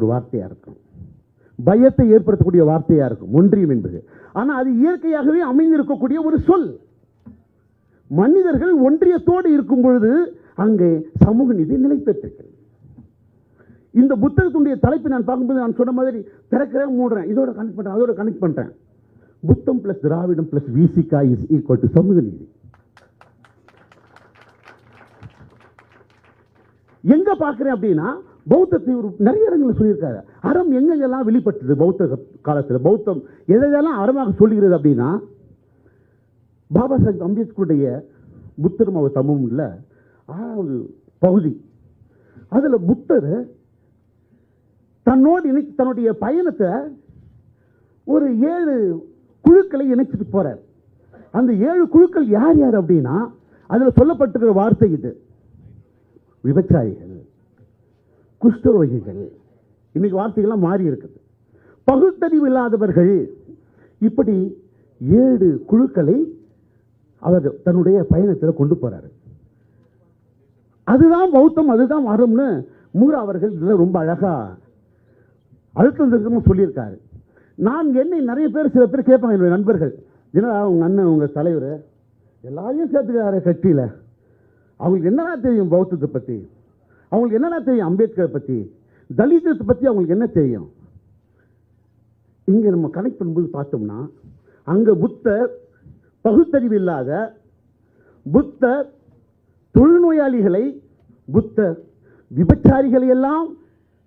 ஒரு வார்த்தையாக இருக்கும், பயத்தை ஏற்படுத்தக்கூடிய வார்த்தையாக இருக்கும் ஒன்றியம் என்பது. ஆனால் அது இயற்கையாகவே அமைந்திருக்கக்கூடிய ஒரு சொல். மனிதர்கள் ஒன்றியத்தோடு இருக்கும் பொழுது அங்கே சமூக நீதி நிலை பெற்றிருக்கிறது. இந்த புத்தகத்துடைய தலைப்பை நான் பார்க்கும்போது நான் சொன்ன மாதிரி திறக்கிறேன், மூடுறேன், இதோட கனெக்ட் பண்ணுறேன், அதோட கனெக்ட் பண்ணுறேன். புத்தம் பிளஸ் திராவிடம் plus Visika is equal to சமூக நீதி. எங்க பார்க்கிறேன் அப்படின்னா, பௌத்தத்தை ஒரு நிறைய இடங்களில் சொல்லியிருக்காரு. அறம் எங்கெல்லாம் வெளிப்பட்டது பௌத்த காலத்தில், பௌத்தம் எதெல்லாம் அறமாக சொல்லுகிறது அப்படின்னா, பாபா சாஹிப் அம்பேத்கருடைய புத்தரும் அவர் தமும் இல்லை ஒரு பகுதி. அதில் புத்தர் தன்னோடு இணைத்து தன்னுடைய பயணத்தை ஒரு 7 குழுக்களை இணைச்சிட்டு போறார். அந்த 7 குழுக்கள் யார் யார் அப்படின்னா, அதில் சொல்லப்பட்டிருக்கிற வார்த்தை இது: விபச்சாரிகள், குஷ்டரோகிகள், இன்னைக்கு வார்த்தைகள்லாம் மாறி இருக்குது, பகுத்தறிவு இல்லாதவர்கள், இப்படி 7 குழுக்களை அவர் தன்னுடைய பயணத்தில் கொண்டு போறாரு. அதுதான் பௌத்தம், அதுதான் அறம்னு மூரா அவர்கள் இதில் ரொம்ப அழகா அழுத்தம் சொல்லியிருக்காரு. நான் என்னை நிறைய பேர் சில பேர் கேட்பாங்க, என்னுடைய நண்பர்கள், ஏன்னா உங்க அண்ணன் உங்க தலைவர் எல்லாரையும் சேர்த்துக்கிறாரு கட்சியில், அவங்களுக்கு என்னடா தெரியும் பௌத்தத்தை பற்றி, அவங்களுக்கு என்னடா தெரியும் அம்பேத்கரை பற்றி, தலிதத்தை பற்றி அவங்களுக்கு என்ன தெரியும்? இங்கே நம்ம கனெக்ட் பண்ணும்போது பார்த்தோம்னா, அங்கே புத்தர் பகுத்தறிவு இல்லாத, புத்தர் தொழுநோயாளிகளை, புத்தர் விபச்சாரிகளை எல்லாம்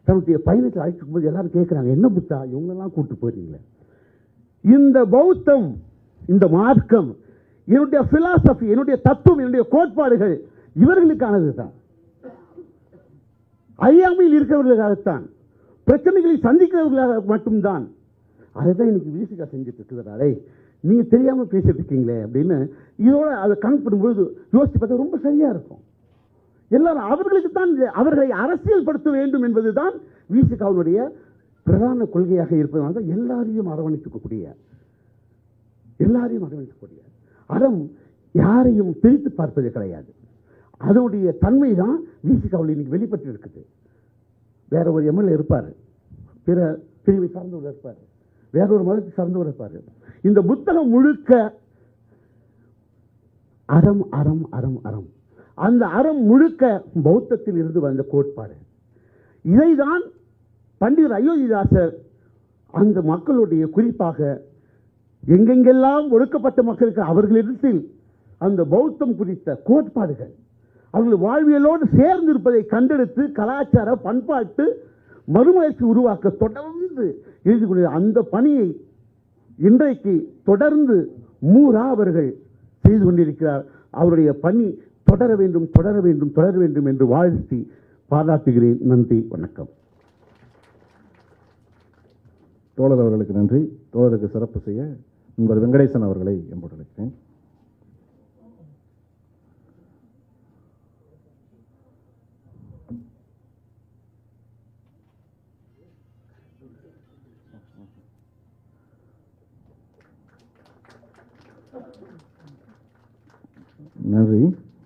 தன்னுடைய பயணத்தில் அழைக்கும் போது எல்லாரும் கேட்குறாங்க, என்ன புத்தா இவங்களெல்லாம் கூப்பிட்டு போயிருக்கீங்களே? இந்த பௌத்தம், இந்த மார்க்கம், என்னுடைய பிலாசபி, என்னுடைய தத்துவம், என்னுடைய கோட்பாடுகள் இவர்களுக்கானது தான், அறியாமையில் இருக்கிறவர்களுக்காகத்தான், பிரச்சனைகளை சந்திக்கிறவர்களாக மட்டும்தான். அதை தான் இன்னைக்கு விசிகா செஞ்சுட்டு இருக்கிறாரே, நீங்கள் தெரியாமல் பேசிட்டு இருக்கீங்களே அப்படின்னு. இதோட அதை கனெக்ட் பண்ணும்போது யோசிச்சு பார்த்தா ரொம்ப சரியா இருக்கும். எல்லாரும் அவர்களுக்கு தான் அவர்களை அரசியல் படுத்த வேண்டும் என்பதுதான் விசிகாவுடைய பிரதான கொள்கையாக இருப்பதனால தான் எல்லாரையும் அரவணைக்கக்கூடிய அறம் யாரையும் பிரித்து பார்ப்பது கிடையாது. அதனுடைய தன்மை தான் விசிகாவில் இன்னைக்கு வெளிப்பட்டு இருக்குது. வேற ஒரு எம்எல்ஏ இருப்பார், பிற பிரிவை சார்ந்தவர் இருப்பார், வேற ஒரு மதத்தை சார்ந்தவர் இருப்பார். இந்த புத்தகம் முழுக்க அறம் அறம் அறம் அறம். அந்த அறம் முழுக்க பௌத்தத்தில் இருந்து வந்த கோட்பாடு. இதைதான் பண்டிதர் அயோத்திதாசர் அந்த மக்களுடைய, குறிப்பாக எங்கெங்கெல்லாம் ஒடுக்கப்பட்ட மக்களுக்கு அவர்களிடத்தில் அந்த பௌத்தம் குறித்த கோட்பாடுகள் அவர்கள் வாழ்வியலோடு சேர்ந்து இருப்பதை கண்டெடுத்து கலாச்சார பண்பாட்டு மறுமலர்ச்சி உருவாக்க தொடர்ந்து எழுதி கொண்ட அந்த பணியை இன்றைக்கு தொடர்ந்து மூரா அவர்கள் செய்து கொண்டிருக்கிறார். அவருடைய பணி தொடர வேண்டும் தொடர வேண்டும் தொடர வேண்டும் என்று வாழ்த்தி பாராட்டுகிறேன். நன்றி, வணக்கம். தோழர் அவர்களுக்கு நன்றி. தோழருக்கு சிறப்பு செய்ய நண்பர் வெங்கடேசன் அவர்களை எம்போடு அழைக்கிறேன். நன்றி.